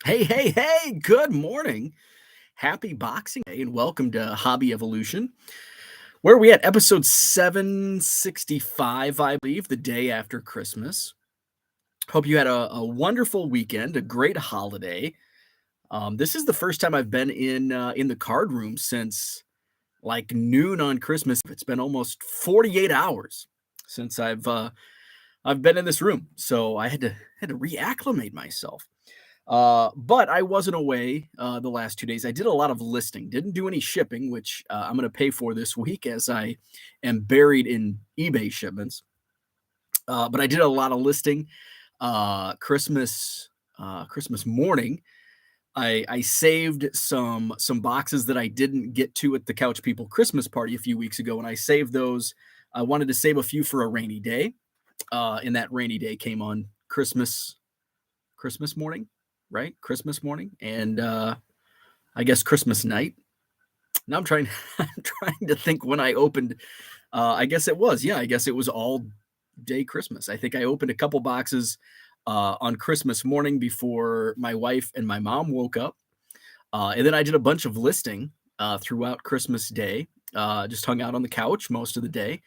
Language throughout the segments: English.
Hey, hey, hey, good morning. Happy Boxing Day and welcome to Hobby Evolution. Where are we at? Episode 765, I believe, the day after Christmas. Hope you had a wonderful weekend, a great holiday. This is the first time I've been in the card room since like noon on Christmas. It's been almost 48 hours since I've been in this room. So I had to reacclimate myself. But I wasn't away the last 2 days. I did a lot of listing, didn't do any shipping, which I'm going to pay for this week as I am buried in eBay shipments. But I did a lot of listing. Christmas morning, I saved some boxes that I didn't get to at the Couch People Christmas party a few weeks ago, and I saved those. I wanted to save a few for a rainy day, and that rainy day came on Christmas morning, right? Christmas morning, and I guess Christmas night. Now I'm trying I'm trying to think when I opened. I guess it was, yeah, I guess it was all day Christmas. I think I opened a couple boxes on Christmas morning before my wife and my mom woke up. And then I did a bunch of listing throughout Christmas Day. Just hung out on the couch most of the day.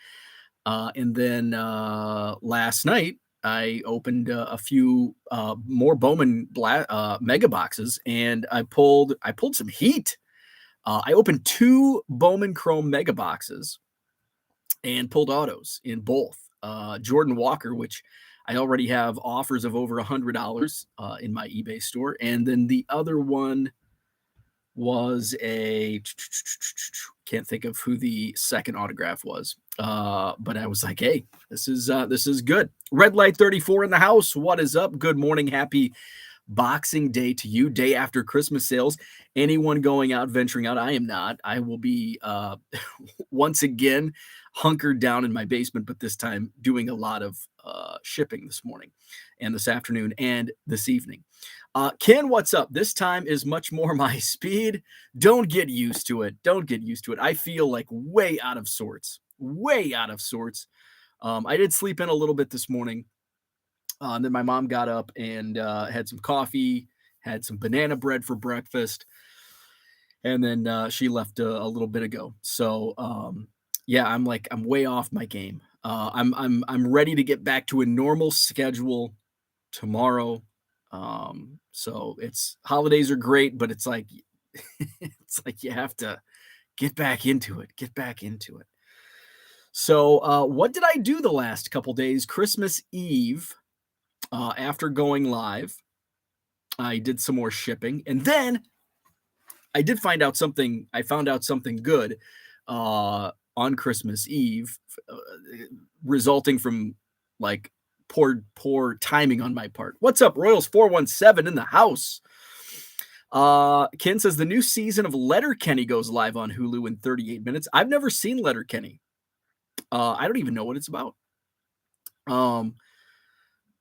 And then last night, I opened a few more Bowman mega boxes, and I pulled some heat. I opened two Bowman Chrome mega boxes and pulled autos in both. Jordan Walker, which I already have offers of over $100 in my eBay store, and then the other one was a can't think of who the second autograph was. But I was like, hey, this is good. Red Light 34 in the house. What is up? Good morning. Happy Boxing Day to you. Day after Christmas sales. Anyone going out, venturing out? I am not. I will be once again hunkered down in my basement, but this time doing a lot of shipping this morning and this afternoon and this evening. Ken, what's up? This time is much more my speed. Don't get used to it. Don't get used to it. I feel like way out of sorts. Way out of sorts. I did sleep in a little bit this morning. And then my mom got up and had some coffee, had some banana bread for breakfast, and then she left a little bit ago. So yeah, I'm way off my game. I'm ready to get back to a normal schedule tomorrow. So it's holidays are great, but it's like it's like you have to get back into it. Get back into it. So what did I do the last couple days? Christmas Eve, after going live, I did some more shipping, and then I did find out something. I found out something good on Christmas Eve, resulting from like poor timing on my part. What's up, Royals 417 in the house? Ken says the new season of Letterkenny goes live on Hulu in 38 minutes. I've never seen Letterkenny. I don't even know what it's about.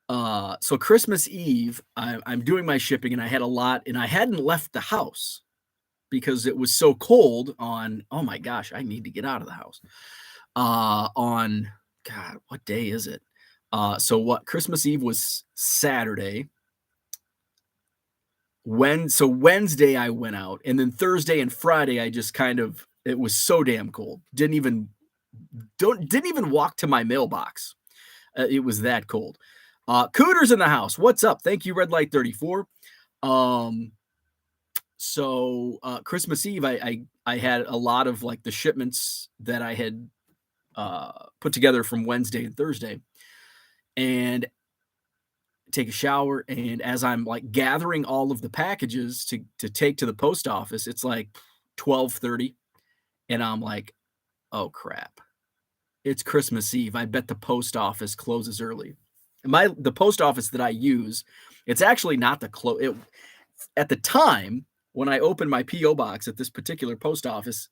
So Christmas Eve, I'm doing my shipping, and I had a lot, and I hadn't left the house because it was so cold on, oh my gosh, I need to get out of the house. On God, what day is it? So what Christmas Eve was Saturday. So Wednesday I went out, and then Thursday and Friday I just it was so damn cold. Didn't even walk to my mailbox. It was that cold. Cooter's in the house. What's up? Thank you, Red Light 34. So Christmas Eve, I had a lot of like the shipments that I had put together from Wednesday and Thursday, and take a shower. And as I'm like gathering all of the packages to take to the post office, it's like 12:30, and I'm like, oh crap, it's Christmas Eve. I bet the post office closes early. The post office that I use, it's actually not at the time when I opened my PO box at this particular post office,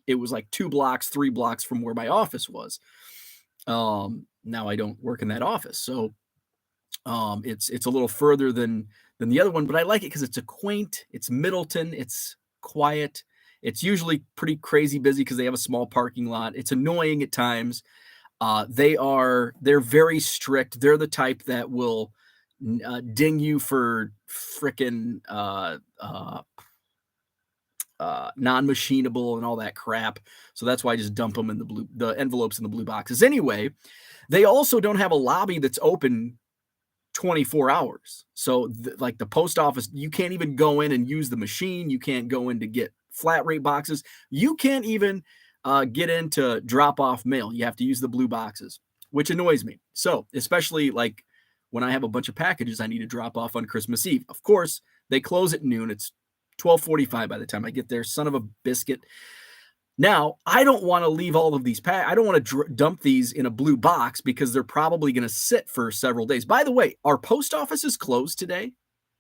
it was like 3 blocks from where my office was. Now I don't work in that office, so it's a little further than the other one, but I like it because it's quaint, it's Middleton, it's quiet. It's usually pretty crazy busy because they have a small parking lot. It's annoying at times. They're very strict. They're the type that will ding you for frickin' non-machinable and all that crap. So that's why I just dump them in the envelopes in the blue boxes. Anyway, they also don't have a lobby that's open 24 hours. So like the post office, you can't even go in and use the machine. You can't go in to get flat rate boxes. You can't even get in to drop off mail. You have to use the blue boxes, which annoys me. So especially like when I have a bunch of packages I need to drop off on Christmas Eve. Of course, they close at noon. It's 12:45 by the time I get there. Son of a biscuit. Now, I don't want to leave all of these I don't want to dump these in a blue box because they're probably going to sit for several days. By the way, our post office is closed today.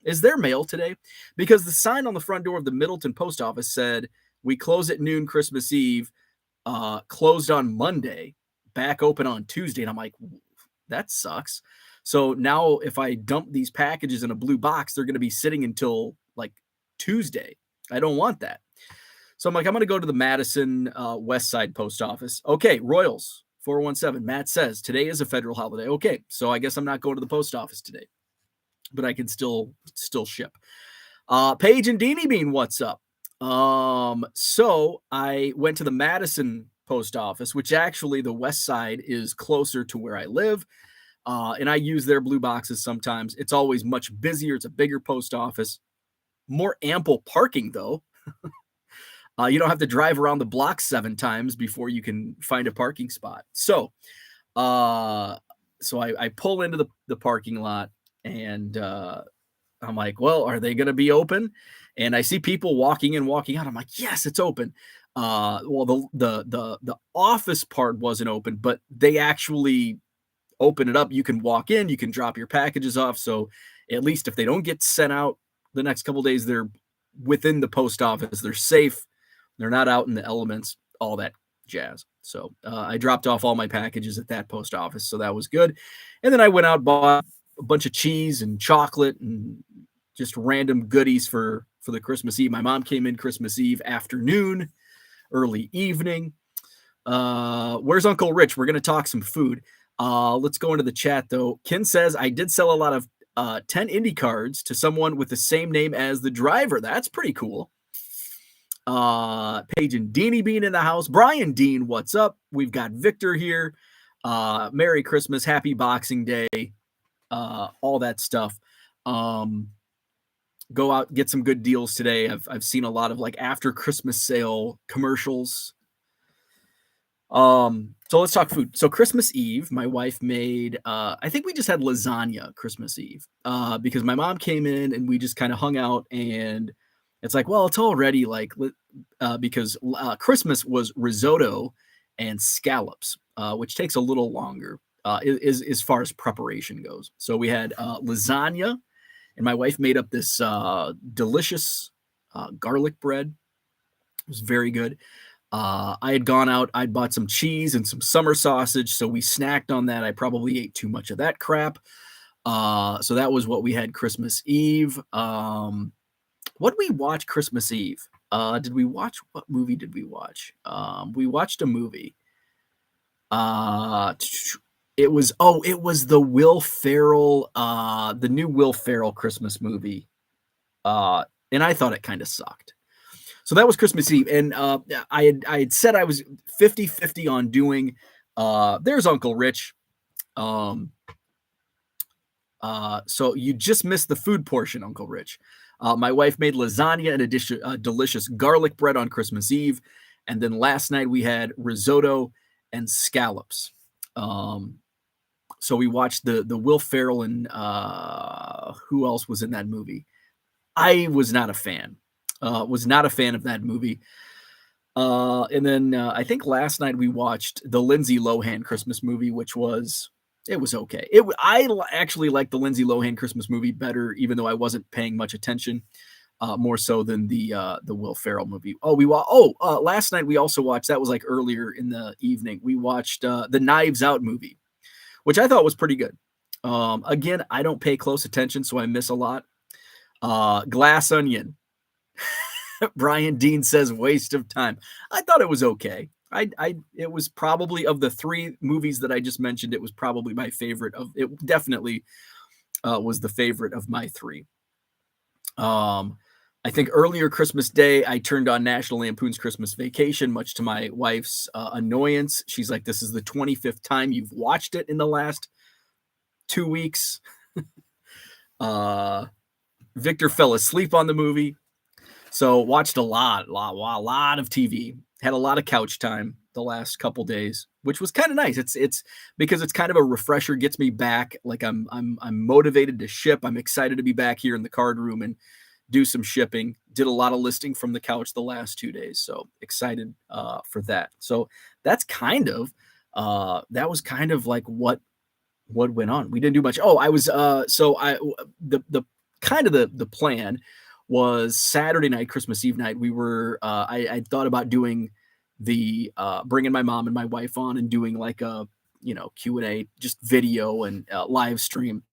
Is there mail today? Because the sign on the front door of the Middleton post office said, we close at noon Christmas Eve, closed on Monday, back open on Tuesday. And I'm like, that sucks. So now if I dump these packages in a blue box, they're going to be sitting until like Tuesday. I don't want that. So I'm like, I'm going to go to the Madison West Side post office. Okay, Royals 417. Matt says today is a federal holiday. Okay, so I guess I'm not going to the post office today, but I can still ship. Paige and Deanie Bean, what's up? So I went to the Madison post office, which actually the West Side is closer to where I live. And I use their blue boxes sometimes. It's always much busier. It's a bigger post office. More ample parking, though. You don't have to drive around the block 7 times before you can find a parking spot. So I pull into the parking lot, and I'm like, well, are they going to be open? And I see people walking in, walking out. I'm like, yes, it's open. Well, the office part wasn't open, but they actually open it up. You can walk in, you can drop your packages off. So at least if they don't get sent out the next couple of days, they're within the post office. They're safe. They're not out in the elements, all that jazz. So I dropped off all my packages at that post office. So that was good. And then I went out, bought a bunch of cheese and chocolate and just random goodies for the Christmas Eve. My mom came in Christmas Eve afternoon, early evening. Where's Uncle Rich? We're going to talk some food. Let's go into the chat, though. Ken says, I did sell a lot of 10 Indy cards to someone with the same name as the driver. That's pretty cool. Paige and Deanie Bean in the house. Brian Dean, what's up? We've got Victor here. Merry Christmas, Happy Boxing Day, all that stuff. Go out, get some good deals today. I've seen a lot of like after Christmas sale commercials. So let's talk food. So Christmas Eve, my wife made, I think we just had lasagna Christmas Eve, because my mom came in and we just kind of hung out, and it's like, well, it's already like, because Christmas was risotto and scallops, which takes a little longer, as far as preparation goes. So we had lasagna, and my wife made up this delicious garlic bread. It was very good. I had gone out, I'd bought some cheese and some summer sausage, so we snacked on that. I probably ate too much of that crap. So that was what we had Christmas Eve. What did we watch Christmas Eve? What movie did we watch? We watched a movie. It was the Will Ferrell, the new Will Ferrell Christmas movie. And I thought it kind of sucked. So that was Christmas Eve. And I had said I was 50-50 on doing, there's Uncle Rich. So you just missed the food portion, Uncle Rich. My wife made lasagna and a delicious garlic bread on Christmas Eve. And then last night we had risotto and scallops. So we watched the Will Ferrell and who else was in that movie? I was not a fan. Was not a fan of that movie. And then I think last night we watched the Lindsay Lohan Christmas movie, which was okay. I actually liked the Lindsay Lohan Christmas movie better, even though I wasn't paying much attention, more so than the Will Ferrell movie. Last night we also watched, that was like earlier in the evening, we watched the Knives Out movie, which I thought was pretty good. Again, I don't pay close attention, so I miss a lot. Glass Onion. Brian Dean says waste of time. I thought it was okay. It was probably, of the 3 movies that I just mentioned, it was probably my favorite of it. Definitely was the favorite of my three. Um, I think earlier Christmas Day, I turned on National Lampoon's Christmas Vacation, much to my wife's annoyance. She's like, "This is the 25th time you've watched it in the last 2 weeks." Uh, Victor fell asleep on the movie, so watched a lot of TV. Had a lot of couch time the last couple days, which was kind of nice. It's because it's kind of a refresher, gets me back. Like I'm motivated to ship. I'm excited to be back here in the card room and do some shipping. Did a lot of listing from the couch the last 2 days, so excited for that. So that's kind of that was kind of like what went on. We didn't do much. Oh, I was so I the kind of the plan was Saturday night, Christmas Eve night. We were I thought about doing the bringing my mom and my wife on and doing like a Q&A, just video and live stream.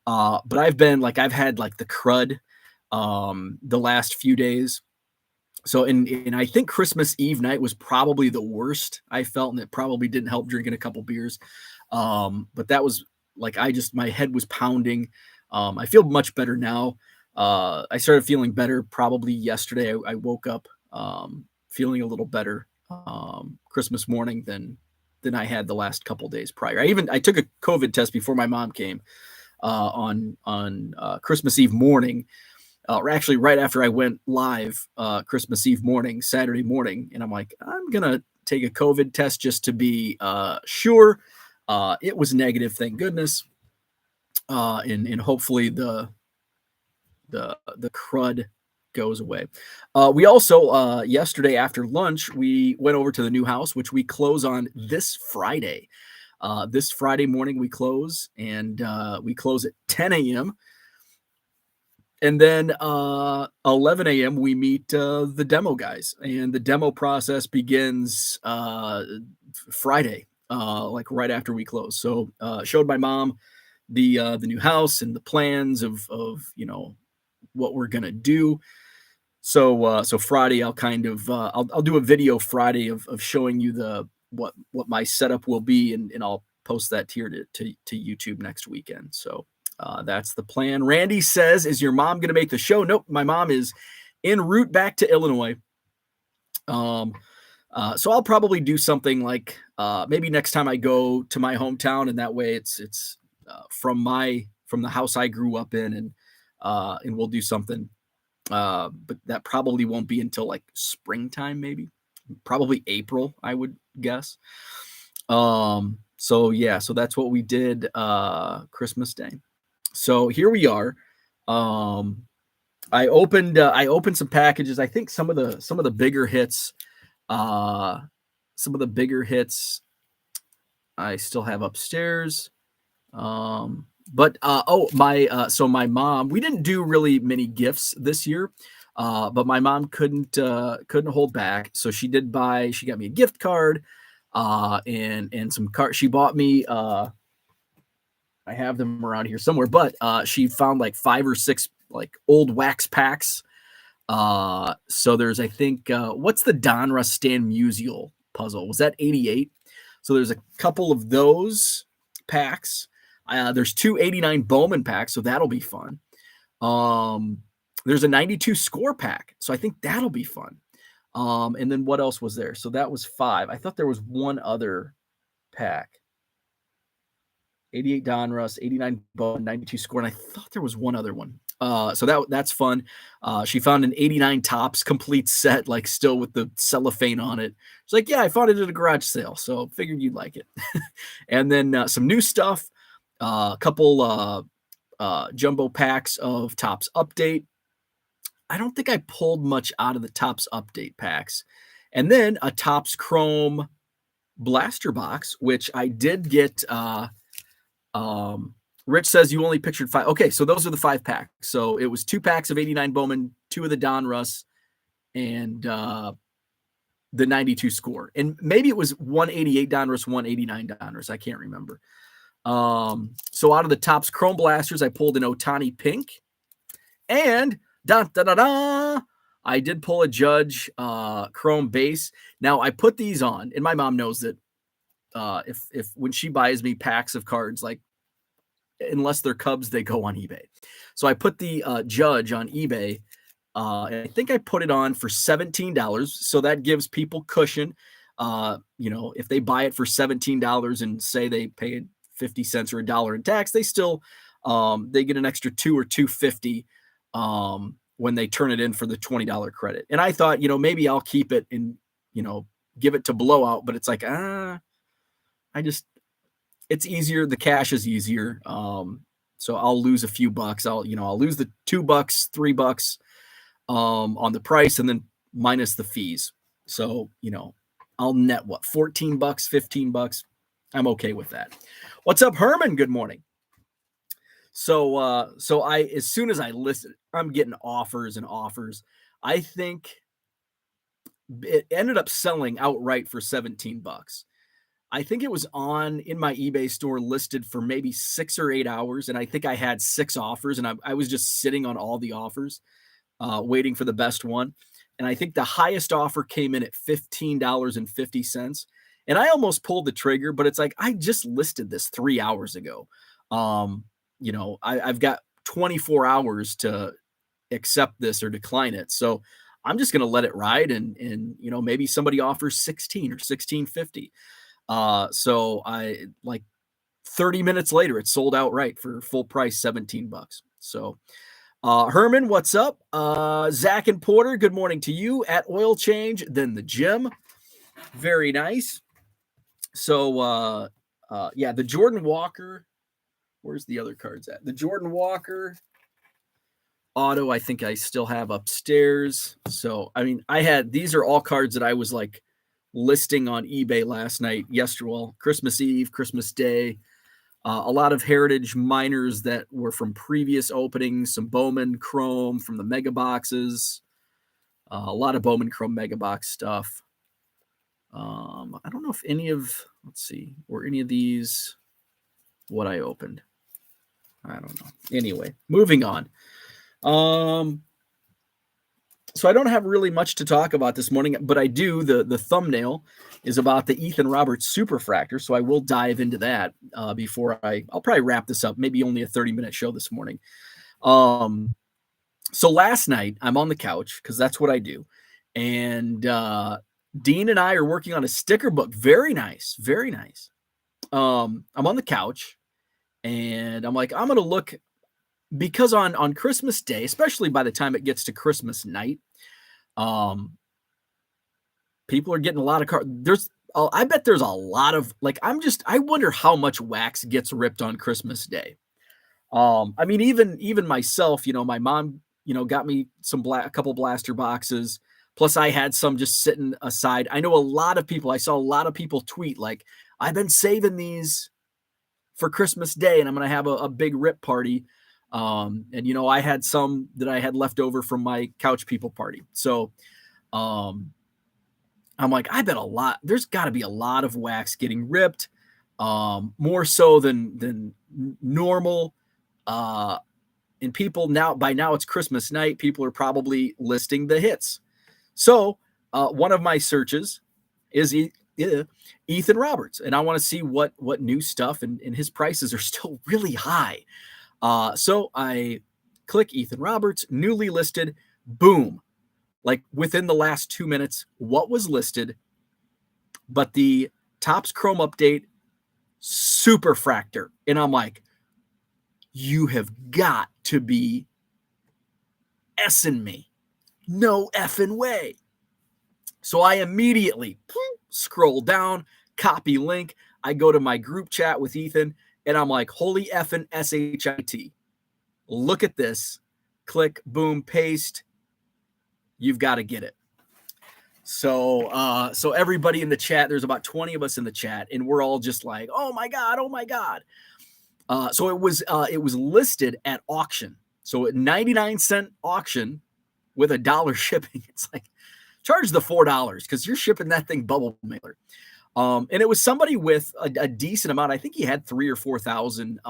But I've had like the crud the last few days. So and I think Christmas Eve night was probably the worst I felt, and it probably didn't help drinking a couple beers. But that was like my head was pounding. I feel much better now. I started feeling better probably yesterday. I woke up feeling a little better Christmas morning than I had the last couple days prior. I took a COVID test before my mom came on Christmas Eve morning, or actually right after I went live Christmas Eve morning, Saturday morning, and I'm like, I'm gonna take a COVID test just to be sure. It was negative, thank goodness, and hopefully the crud goes away. We also yesterday after lunch we went over to the new house, which we close on this Friday. This Friday morning we close, and we close at 10 a.m. And then 11 a.m. we meet the demo guys, and the demo process begins Friday, like right after we close. So showed my mom the new house and the plans of what we're gonna do. So Friday I'll kind of I'll do a video Friday of showing you what my setup will be, and I'll post that here to YouTube next weekend. So that's the plan. Randy says, "Is your mom going to make the show?" Nope, my mom is en route back to Illinois. So I'll probably do something like maybe next time I go to my hometown, and that way it's from the house I grew up in, and we'll do something. But that probably won't be until like springtime, maybe probably April, I would guess. So yeah, so that's what we did Christmas Day. So here we are. I opened some packages. I think some of the bigger hits, I still have upstairs. But so my mom, we didn't do really many gifts this year. But my mom couldn't hold back. So she got me a gift card, and some cards. She bought me, I have them around here somewhere, but she found like 5 or 6 like old wax packs. So there's, I think, what's the Donruss Stan Musial puzzle? Was that 88? So there's a couple of those packs. There's 2 89 Bowman packs, so that'll be fun. There's a 92 score pack, so I think that'll be fun. And then what else was there? So that was 5. I thought there was one other pack. 88 Donruss, 89 Bowman, 92 score, and I thought there was one other one. So that's fun. She found an 89 Topps complete set, like still with the cellophane on it. It's like, yeah, I found it at a garage sale, so figured you'd like it. And then some new stuff, a couple jumbo packs of Topps Update. I don't think I pulled much out of the Topps Update packs. And then a Topps Chrome blaster box, which I did get. Rich says you only pictured 5. Okay, so those are the 5 packs. So it was 2 packs of 89 Bowman, 2 of the Donruss, and the 92 score. And maybe it was 188 Donruss, 189 Donruss. I can't remember. So out of the Topps Chrome blasters, I pulled an Ohtani Pink, and I did pull a Judge Chrome base. Now I put these on, and my mom knows that if when she buys me packs of cards, like unless they're Cubs, they go on eBay. So I put the Judge on eBay. And I think I put it on for $17. So that gives people cushion. If they buy it for $17 and say they paid 50 cents or $1 in tax, they still they get an extra $2 or $2.50 when they turn it in for the $20 credit. And I thought, maybe I'll keep it and, give it to blowout, but it's like, it's easier. The cash is easier. So I'll lose a few bucks. I'll lose the $2, $3 on the price and then minus the fees. So, I'll net what, $14, $15. I'm okay with that. What's up, Herman? Good morning. So as soon as I listen, I'm getting offers and offers. I think it ended up selling outright for $17. I think it was in my eBay store listed for maybe 6 or 8 hours. And I think I had 6 offers and I was just sitting on all the offers, waiting for the best one. And I think the highest offer came in at $15.50. And I almost pulled the trigger, but it's like, I just listed this 3 hours ago. I've got 24 hours to accept this or decline it. So I'm just going to let it ride. And maybe somebody offers 16 or $16.50. So I 30 minutes later, it sold outright for full price, $17. So, Herman, what's up? Zach and Porter, good morning to you. At Oil Change, then the gym. Very nice. So, the Jordan Walker, where's the other cards at? The Jordan Walker auto, I think I still have upstairs. So, these are all cards that I was listing on eBay last night, Christmas Eve, Christmas Day. A lot of Heritage miners that were from previous openings, some Bowman Chrome from the mega boxes, a lot of Bowman Chrome mega box stuff. I don't know if were any of these what I opened. I don't know. Anyway, moving on. So I don't have really much to talk about this morning, but I do. The thumbnail is about the Ethan Roberts Superfractor, so I will dive into that before I'll probably wrap this up. Maybe only a 30-minute show this morning. So last night I'm on the couch because that's what I do, and Dean and I are working on a sticker book. Very nice, very nice. I'm on the couch, and I'm like, I'm gonna look. Because on Christmas Day, especially by the time it gets to Christmas night, people are getting a lot of cards. I bet there's a lot of I wonder how much wax gets ripped on Christmas Day. Even myself, my mom, got me a couple blaster boxes. Plus I had some just sitting aside. I know I saw a lot of people tweet I've been saving these for Christmas Day and I'm going to have a big rip party. I had some that I had left over from my couch people party. So, I'm like, I bet there's gotta be a lot of wax getting ripped, more so than normal. And people by now it's Christmas night. People are probably listing the hits. So, one of my searches is Ethan Roberts, and I want to see what new stuff and his prices are still really high. So I click Ethan Roberts, newly listed, boom. Within the last 2 minutes, what was listed, but the Topps Chrome update, Superfractor. And I'm like, you have got to be S-ing me. No effing way. So I immediately scroll down, copy link. I go to my group chat with Ethan. And I'm like, holy effing SHIT. Look at this. Click, boom, paste. You've got to get it. So everybody in the chat, there's about 20 of us in the chat, and we're all just like, oh my God, oh my God. So it was listed at auction. So at 99-cent auction with $1 shipping, it's like, charge the $4 because you're shipping that thing bubble mailer. And it was somebody with a decent amount. I think he had 3,000 or 4,000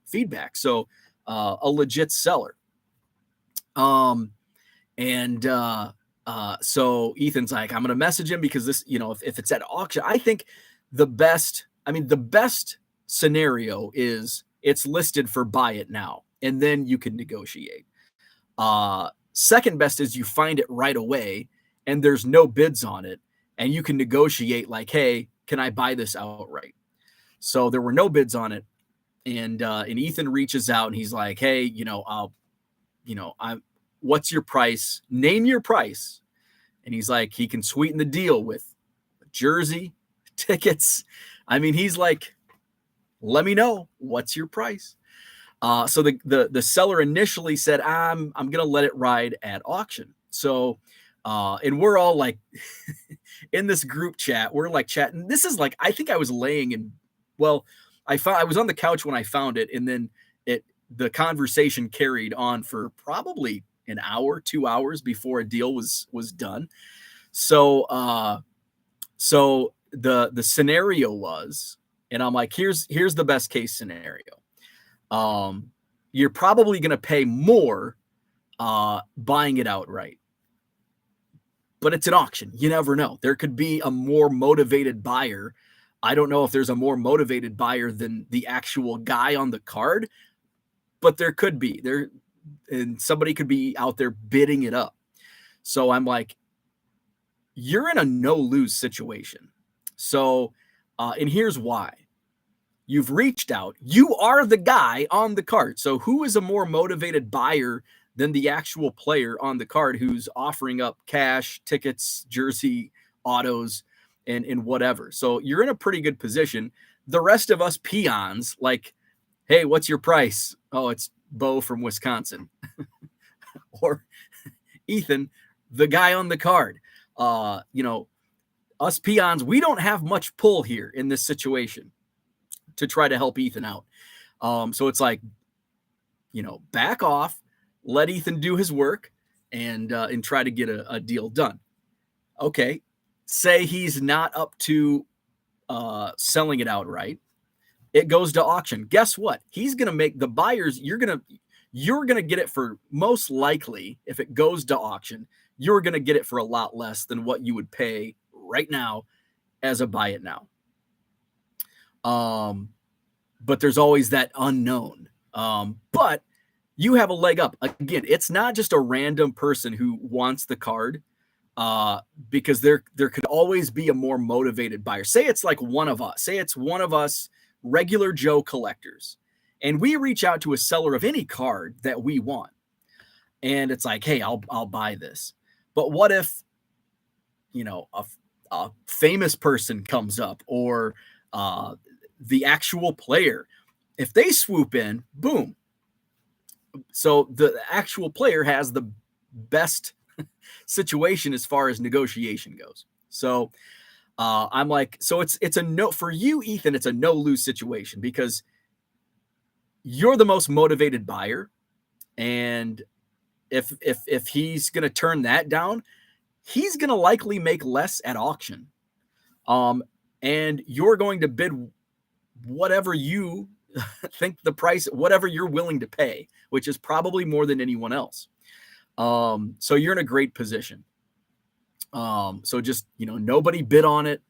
feedback. So a legit seller. So Ethan's like, I'm going to message him because this, if it's at auction, I think the best scenario is it's listed for buy it now, and then you can negotiate. Second best is you find it right away and there's no bids on it, and you can negotiate like, hey, can I buy this outright? So there were no bids on it, and Ethan reaches out and he's like, hey, what's your price? Name your price. And he's like, he can sweeten the deal with a jersey, tickets. I mean, he's like, let me know, what's your price? So the seller initially said, I'm gonna let it ride at auction. So and we're all like in this group chat, we're like chatting. This is like, I think I was laying in, well, I was on the couch when I found it, and then the conversation carried on for probably an hour, 2 hours before a deal was done. So the scenario was, and I'm like, here's the best case scenario. You're probably going to pay more buying it outright, but it's an auction. You never know. There could be a more motivated buyer. I don't know if there's a more motivated buyer than the actual guy on the card, but there could be there, and somebody could be out there bidding it up. So I'm like, you're in a no-lose situation. So, and here's why. You've reached out. You are the guy on the card. So who is a more motivated buyer than the actual player on the card who's offering up cash, tickets, jersey, autos, and whatever? So you're in a pretty good position. The rest of us peons, like, hey, what's your price? Oh, it's Bo from Wisconsin. Or Ethan, the guy on the card. Us peons, we don't have much pull here in this situation to try to help Ethan out. So it's like, back off, let Ethan do his work, and try to get a deal done. Okay, say he's not up to selling it outright. It goes to auction. Guess what? He's going to make the buyers, you're going to get it for, most likely, if it goes to auction, you're going to get it for a lot less than what you would pay right now as a buy it now. But there's always that unknown. But you have a leg up. Again, it's not just a random person who wants the card, because there could always be a more motivated buyer. Say it's like one of us. Say it's one of us regular Joe collectors, and we reach out to a seller of any card that we want, and it's like, hey, I'll buy this. But what if, a famous person comes up, or the actual player, if they swoop in, boom. So the actual player has the best situation as far as negotiation goes. So I'm like, so it's a no for you, Ethan. It's a no-lose situation because you're the most motivated buyer, and if he's going to turn that down, he's going to likely make less at auction. And you're going to bid whatever you think the price, whatever you're willing to pay, which is probably more than anyone else. So you're in a great position. So just, nobody bid on it.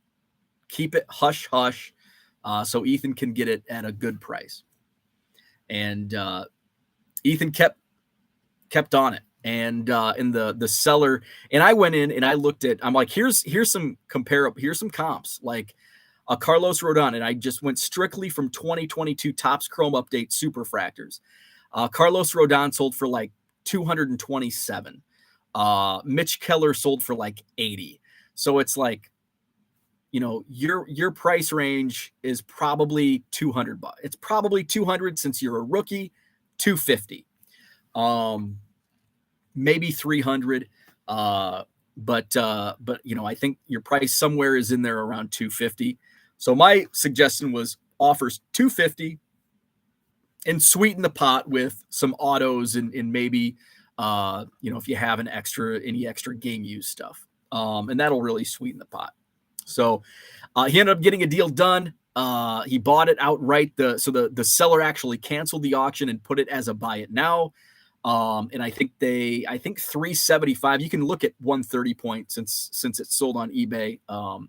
Keep it hush hush, so Ethan can get it at a good price. And Ethan kept on it. And in the seller, and I went in and I looked at, I'm like, here's some comps, like a Carlos Rodon, and I just went strictly from 2022 Topps Chrome Update Superfractors. Carlos Rodon sold for like 227. Mitch Keller sold for like 80. So it's like, your price range is probably $200. It's probably 200 since you're a rookie, 250. Maybe 300. But I think your price somewhere is in there around 250. So my suggestion was offers 250 and sweeten the pot with some autos and maybe, if you have any extra game use stuff, and that'll really sweeten the pot. So he ended up getting a deal done. He bought it outright. The seller actually canceled the auction and put it as a buy it now. And I think 375, you can look at 130 points since it's sold on eBay.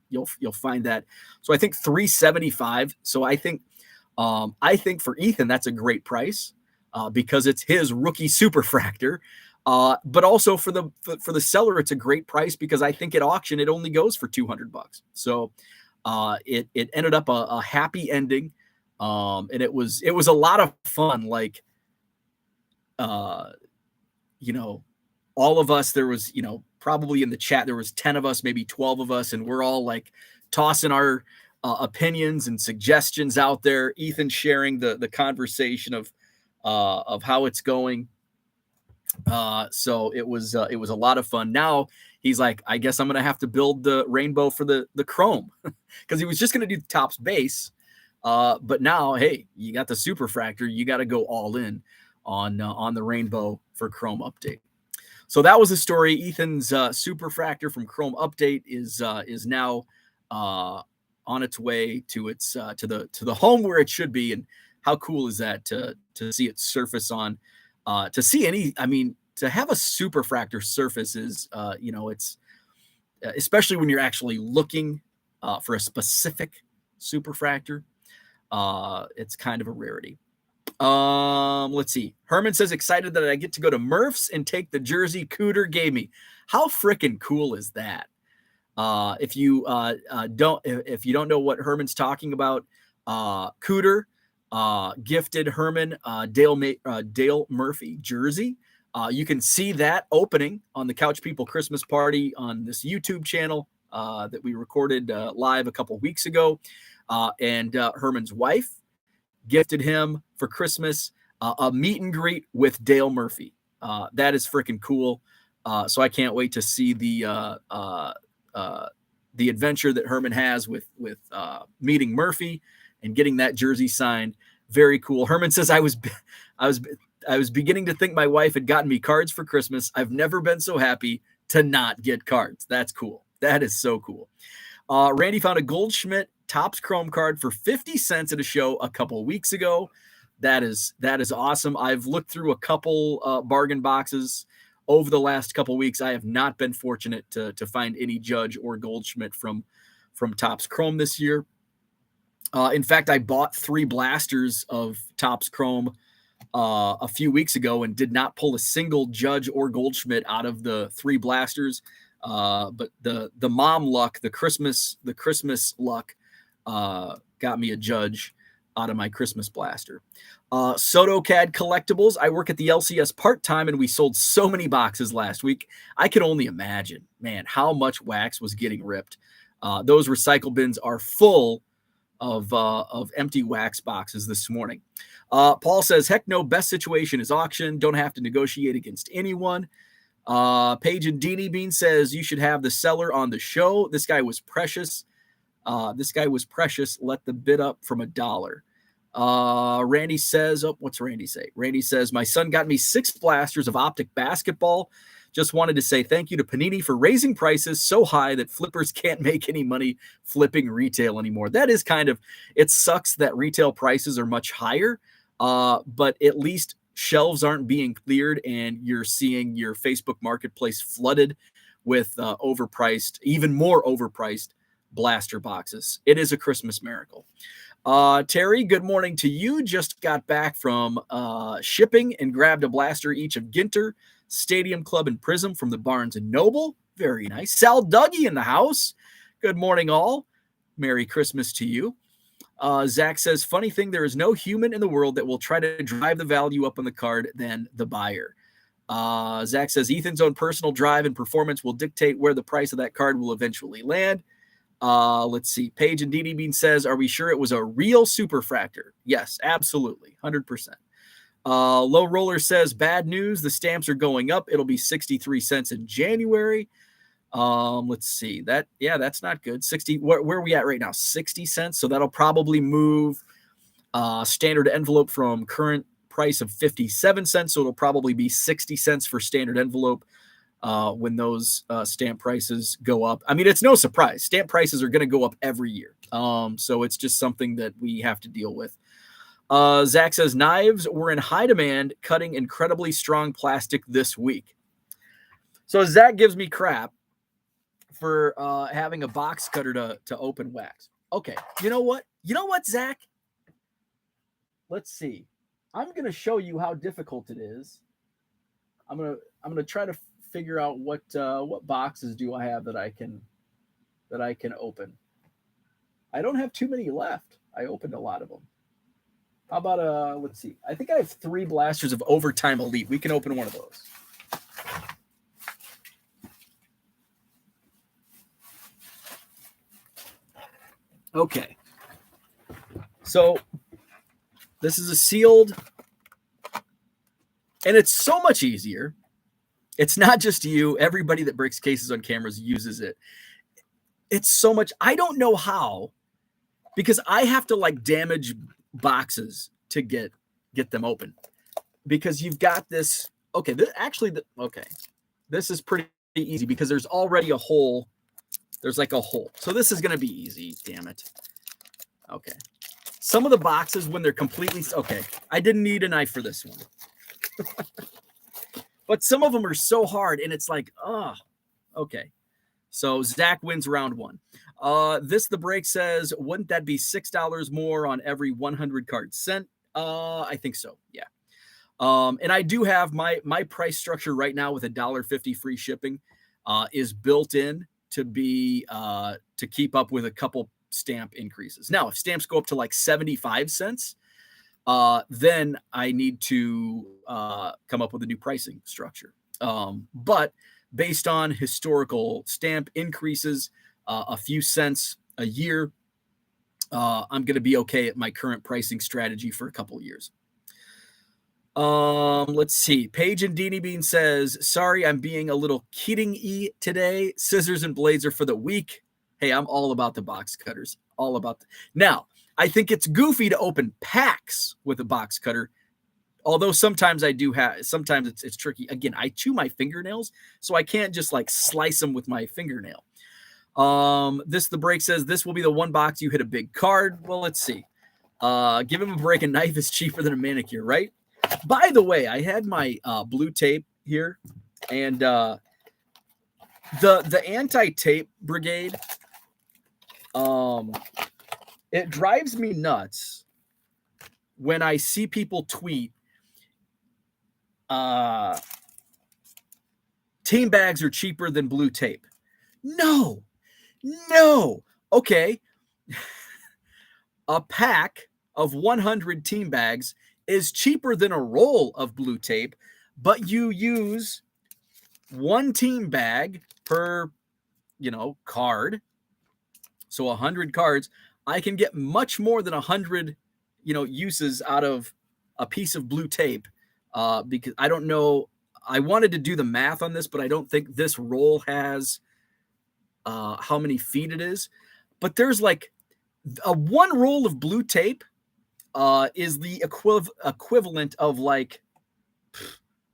You'll find that. So I think 375. So I think I think for Ethan, that's a great price because it's his rookie Superfractor. But also for the seller, it's a great price because I think at auction it only goes for $200. So it ended up a happy ending, and it was a lot of fun. Like, you know, all of us, there was, probably in the chat, there was 10 of us, maybe 12 of us, and we're all like tossing our opinions and suggestions out there. Ethan sharing the conversation of how it's going. So it was a lot of fun. Now he's like, I guess I'm gonna have to build the rainbow for the chrome because he was just gonna do the Topps base. But now, hey, you got the Superfractor, you got to go all in on the rainbow for Chrome update. So that was the story. Ethan's Superfractor from Chrome update is now on its way to its to the home where it should be. And how cool is that to see it surface on to see any? I mean, to have a Superfractor surface is it's especially when you're actually looking for a specific Superfractor. It's kind of a rarity. Let's see. Herman says, excited that I get to go to Murph's and take the jersey Cooter gave me. How freaking cool is that? If you don't know what Herman's talking about, Cooter gifted Herman Dale Murphy jersey. You can see that opening on the Couch People Christmas party on this YouTube channel that we recorded live a couple weeks ago. And Herman's wife gifted him for Christmas a meet and greet with Dale Murphy. That is freaking cool. So I can't wait to see the adventure that Herman has with meeting Murphy and getting that jersey signed. Very cool. Herman says, I was beginning to think my wife had gotten me cards for Christmas. I've never been so happy to not get cards. That's cool. That is so cool. Randy found a Goldschmidt Topps Chrome card for 50 cents at a show a couple weeks ago. That is awesome. I've looked through a couple bargain boxes over the last couple weeks. I have not been fortunate to find any Judge or Goldschmidt from Topps Chrome this year. In fact, I bought 3 blasters of Topps Chrome a few weeks ago and did not pull a single Judge or Goldschmidt out of the 3 blasters. But the mom luck, the Christmas luck, got me a Judge out of my Christmas blaster. SotoCAD Collectibles. I work at the LCS part-time and we sold so many boxes last week. I could only imagine, man, how much wax was getting ripped. Those recycle bins are full of empty wax boxes this morning. Paul says, heck no, best situation is auction. Don't have to negotiate against anyone. Paige and Deanie Bean says you should have the seller on the show. This guy was precious. Let the bid up from $1. Randy says, what's Randy say? Randy says, my son got me 6 blasters of optic basketball. Just wanted to say thank you to Panini for raising prices so high that flippers can't make any money flipping retail anymore. That is it sucks that retail prices are much higher, but at least shelves aren't being cleared and you're seeing your Facebook marketplace flooded with even more overpriced blaster boxes. It is a Christmas miracle. Terry, good morning to you. Just got back from shipping and grabbed a blaster each of Ginter, Stadium Club, and Prism from the Barnes & Noble. Very nice. Sal Dougie in the house. Good morning, all. Merry Christmas to you. Zach says, funny thing, there is no human in the world that will try to drive the value up on the card than the buyer. Zach says, Ethan's own personal drive and performance will dictate where the price of that card will eventually land. Let's see. Paige and Deanie Bean says, are we sure it was a real Superfractor? Yes, absolutely. 100%. Low Roller says, bad news. The stamps are going up. It'll be 63 cents in January. Let's see. That's not good. 60. Where are we at right now? 60 cents. So that'll probably move standard envelope from current price of 57 cents. So it'll probably be 60 cents for standard envelope when those stamp prices go up. I mean, it's no surprise. Stamp prices are going to go up every year. So it's just something that we have to deal with. Zach says, knives were in high demand, cutting incredibly strong plastic this week. So Zach gives me crap for having a box cutter to open wax. Okay, you know what, Zach? let's see. I'm going to show you how difficult it is. I'm gonna try to figure out what boxes do I have that I can open. I don't have too many left. I opened a lot of them. How about let's see. I think I have 3 blasters of Overtime Elite. We can open one of those. Okay. So this is a sealed, and it's so much easier. It's not just you. Everybody that breaks cases on cameras uses it. It's so much. I don't know how, because I have to like damage boxes to get them open, because you've got this. Okay, okay, this is pretty easy because there's already a hole. There's like a hole, so this is gonna be easy. Damn it. Okay, some of the boxes when they're completely okay. I didn't need a knife for this one, but some of them are so hard, and it's like, oh, okay. So Zach wins round 1. The break says, wouldn't that be $6 more on every 100 cards sent? I think so. Yeah. And I do have my price structure right now with $1.50 free shipping is built in to be to keep up with a couple stamp increases. Now, if stamps go up to like 75 cents, then I need to come up with a new pricing structure. But based on historical stamp increases, a few cents a year, I'm going to be okay at my current pricing strategy for a couple of years. Let's see. Paige and Deanie Bean says, sorry, I'm being a little kidding-y today. Scissors and blades are for the weak. Hey, I'm all about the box cutters. All about now, I think it's goofy to open packs with a box cutter. Although sometimes sometimes it's tricky. Again, I chew my fingernails, so I can't just like slice them with my fingernail. The break says, this will be the one box you hit a big card. Well, let's see. Give him a break. A knife is cheaper than a manicure, right? By the way, I had my blue tape here, and the anti-tape brigade, it drives me nuts when I see people tweet, team bags are cheaper than blue tape. No. Okay. A pack of 100 team bags is cheaper than a roll of blue tape, but you use 1 team bag per, card. So 100 cards, I can get much more than 100, uses out of a piece of blue tape. Because I don't know, I wanted to do the math on this, but I don't think this roll has how many feet it is. But there's like a 1 roll of blue tape is the equivalent of like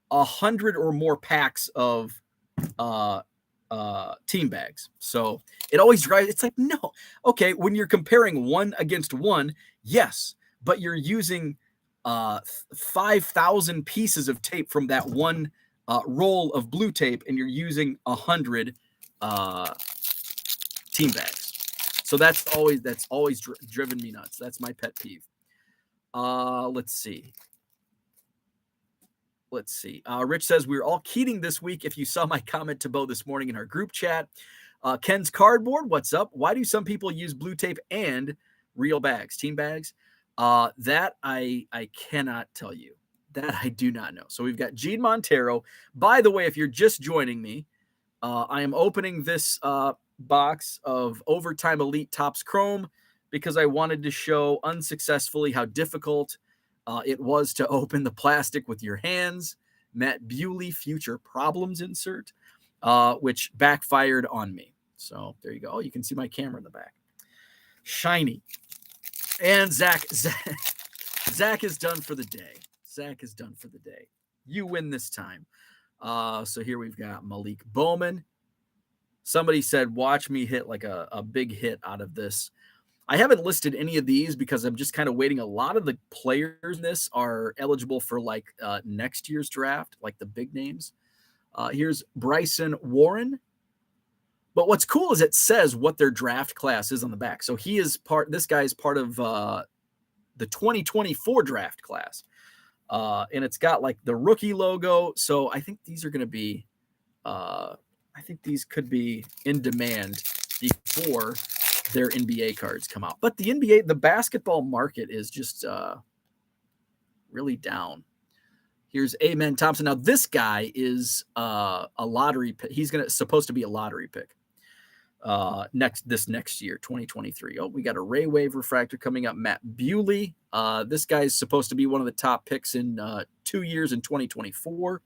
100 or more packs of team bags. So it always drives. It's like, no, okay. When you're comparing 1 against 1, yes, but you're using 5,000 pieces of tape from that 1 roll of blue tape, and you're using 100 team bags. So that's always driven me nuts. That's my pet peeve. Let's see. Rich says, we're all Keating this week. If you saw my comment to Bo this morning in our group chat, Ken's Cardboard, what's up? Why do some people use blue tape and real bags, team bags? That I cannot tell you. That I do not know. So we've got Gene Montero. By the way, if you're just joining me, I am opening this box of Overtime Elite Topps Chrome because I wanted to show unsuccessfully how difficult it was to open the plastic with your hands. Matt Bewley Future Problems insert, which backfired on me. So there you go. Oh, you can see my camera in the back. Shiny. And Zach is done for the day. Zach is done for the day. You win this time. So here we've got Malik Bowman. Somebody said, watch me hit like a big hit out of this. I haven't listed any of these because I'm just kind of waiting. A lot of the players in this are eligible for like next year's draft, like the big names. Here's Bryson Warren. But what's cool is it says what their draft class is on the back. So this guy is part of the 2024 draft class. And it's got like the rookie logo. So I think these are going to be, I think these could be in demand before their NBA cards come out. But the basketball market is just really down. Here's Amen Thompson. Now this guy is a lottery pick. He's supposed to be a lottery pick next year, 2023. Oh, we got a Ray Wave refractor coming up. Matt Bewley. This guy is supposed to be one of the top picks in 2 years in 2024.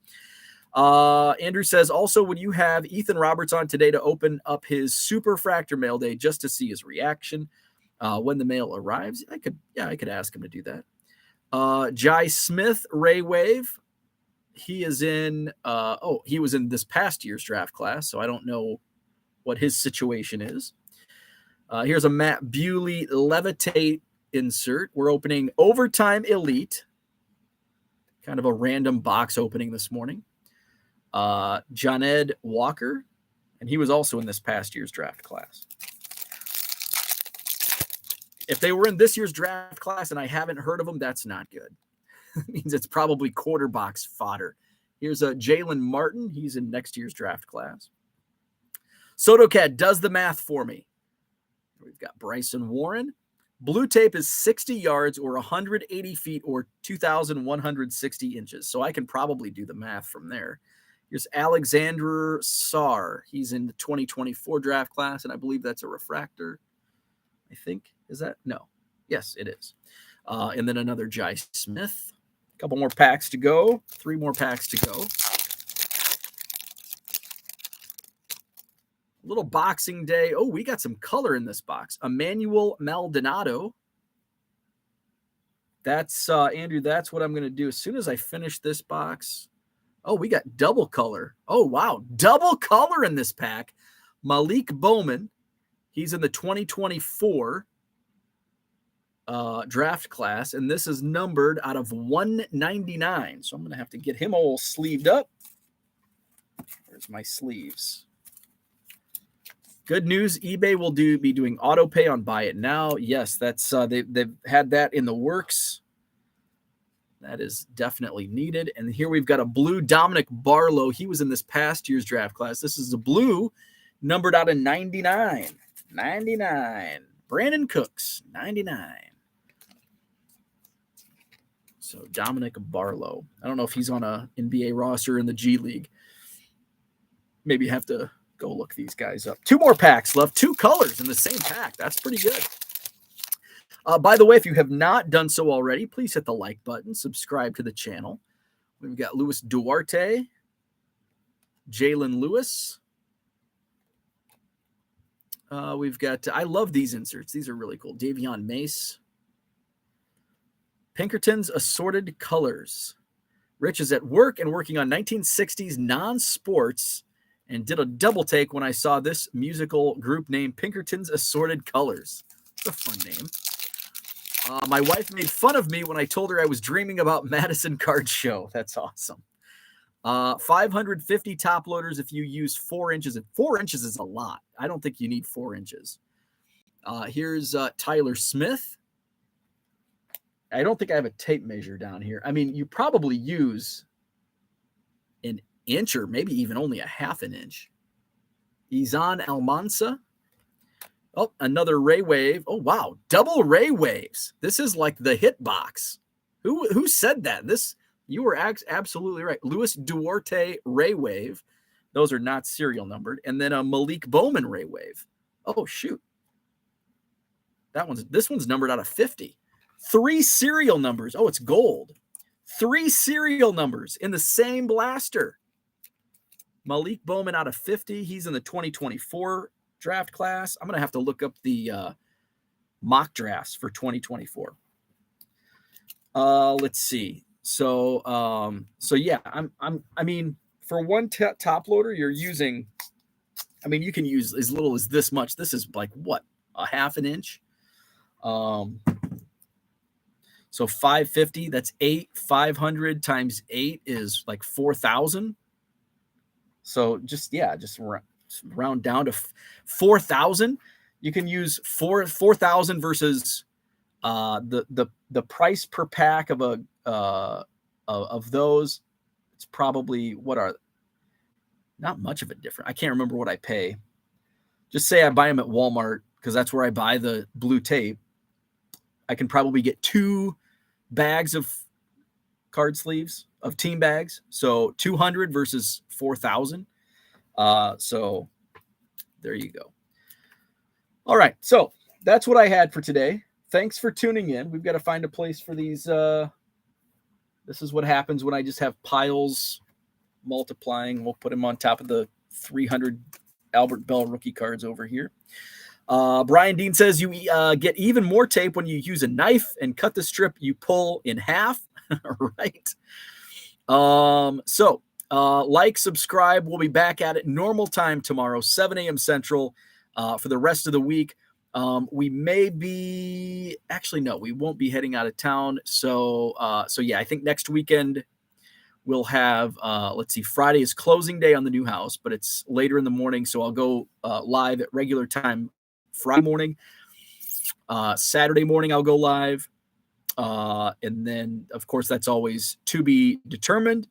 Andrew says, also, would you have Ethan Roberts on today to open up his Superfractor mail day just to see his reaction when the mail arrives? I could ask him to do that. Jai Smith, Ray Wave. He is in, he was in this past year's draft class, so I don't know what his situation is. Here's a Matt Bewley Levitate insert. We're opening Overtime Elite. Kind of a random box opening this morning. Joned Walker, and he was also in this past year's draft class. If they were in this year's draft class and I haven't heard of them, that's not good. It means it's probably quarter box fodder. Here's a Jalen Martin. He's in next year's draft class. SotoCat does the math for me. We've got Bryson Warren. Blue tape is 60 yards or 180 feet or 2,160 inches. So I can probably do the math from there. Here's Alexander Sarr. He's in the 2024 draft class, and I believe that's a refractor. I think. Is that? No. Yes, it is. And then another Jai Smith. A couple more packs to go. 3 more packs to go. Little Boxing Day. Oh, we got some color in this box. Emmanuel Maldonado. That's, Andrew, that's what I'm going to do. As soon as I finish this box. Oh, we got double color. Oh, wow. Double color in this pack. Malik Bowman. He's in the 2024 draft class, and this is numbered out of 199. So I'm going to have to get him all sleeved up. Where's my sleeves? Good news, eBay will be doing auto pay on Buy It Now. Yes, that's they've had that in the works. That is definitely needed. And here we've got a blue Dominic Barlow. He was in this past year's draft class. This is a blue numbered out of 99. 99. Brandon Cooks, 99. So Dominic Barlow. I don't know if he's on a NBA roster in the G League. Maybe have to go look these guys up. 2 more packs left. 2 colors in the same pack. That's pretty good. By the way, if you have not done so already, please hit the like button. Subscribe to the channel. We've got Luis Duarte, Jalen Lewis. We've got, I love these inserts. These are really cool. Davion Mace. Pinkerton's Assorted Colors. Rich is at work and working on 1960s non-sports and did a double take when I saw this musical group named Pinkerton's Assorted Colors. It's a fun name. My wife made fun of me when I told her I was dreaming about Madison Card Show. That's awesome. 550 top loaders if you use 4 inches. 4 inches is a lot. I don't think you need 4 inches. Here's Tyler Smith. I don't think I have a tape measure down here. I mean, you probably use an inch or maybe even only a half an inch. Izan Almansa. Oh, another Ray Wave. Oh, wow. Double Ray Waves. This is like the hit box. Who said that? You were absolutely right. Luis Duarte Ray Wave. Those are not serial numbered. And then a Malik Bowman Ray Wave. Oh, shoot. This one's numbered out of 50. 3 serial numbers. Oh, it's gold. 3 serial numbers in the same blaster. Malik Bowman out of 50. He's in the 2024 draft class. I'm going to have to look up the mock drafts for 2024. Let's see. So yeah, I mean, for one top loader, you're using, I mean, you can use as little as this much. This is like what, a half an inch? So 550, that's 500 times 8 is like 4,000. So just round down to 4,000. You can use 4,000 versus the the price per pack of those, it's probably not much of a difference. I can't remember what I pay. Just say I buy them at Walmart because that's where I buy the blue tape. I can probably get 2 bags of card sleeves of team bags. So 200 versus 4,000. So there you go. All right. So that's what I had for today. Thanks for tuning in. We've got to find a place for these. This is what happens when I just have piles multiplying. We'll put them on top of the 300 Albert Bell rookie cards over here. Brian Dean says you get even more tape when you use a knife and cut the strip you pull in half. Right. Like, subscribe. We'll be back at it normal time tomorrow, 7 a.m. Central, for the rest of the week. We may be, actually, no, we won't be heading out of town. So yeah, I think next weekend we'll have, let's see, Friday is closing day on the new house, but it's later in the morning. So I'll go live at regular time Friday morning. Saturday morning, I'll go live. And then, of course, that's always to be determined.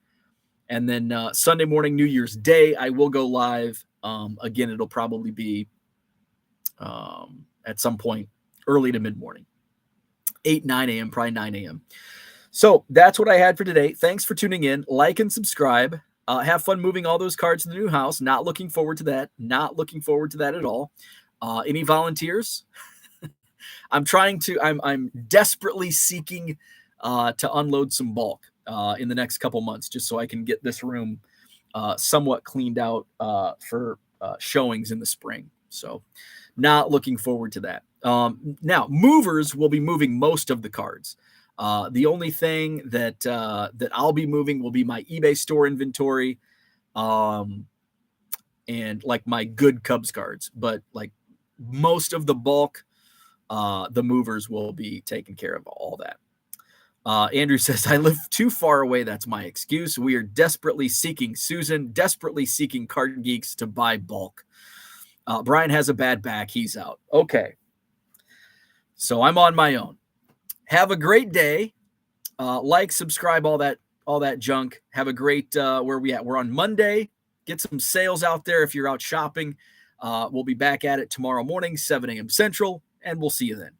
And then Sunday morning, New Year's Day, I will go live. Again, it'll probably be at some point early to mid-morning, 8, 9 a.m., probably 9 a.m. So that's what I had for today. Thanks for tuning in. Like and subscribe. Have fun moving all those cards to the new house. Not looking forward to that. Not looking forward to that at all. Any volunteers? I'm desperately seeking to unload some bulk in the next couple months, just so I can get this room somewhat cleaned out for showings in the spring. So not looking forward to that. Now, movers will be moving most of the cards. The only thing that I'll be moving will be my eBay store inventory and like my good Cubs cards. But like most of the bulk, the movers will be taking care of all that. Andrew says, I live too far away. That's my excuse. We are desperately seeking Card Geeks to buy bulk. Brian has a bad back. He's out. Okay. So I'm on my own. Have a great day. Like, subscribe, all that junk. Have a great, where are we at? We're on Monday. Get some sales out there if you're out shopping. We'll be back at it tomorrow morning, 7 a.m. Central, and we'll see you then.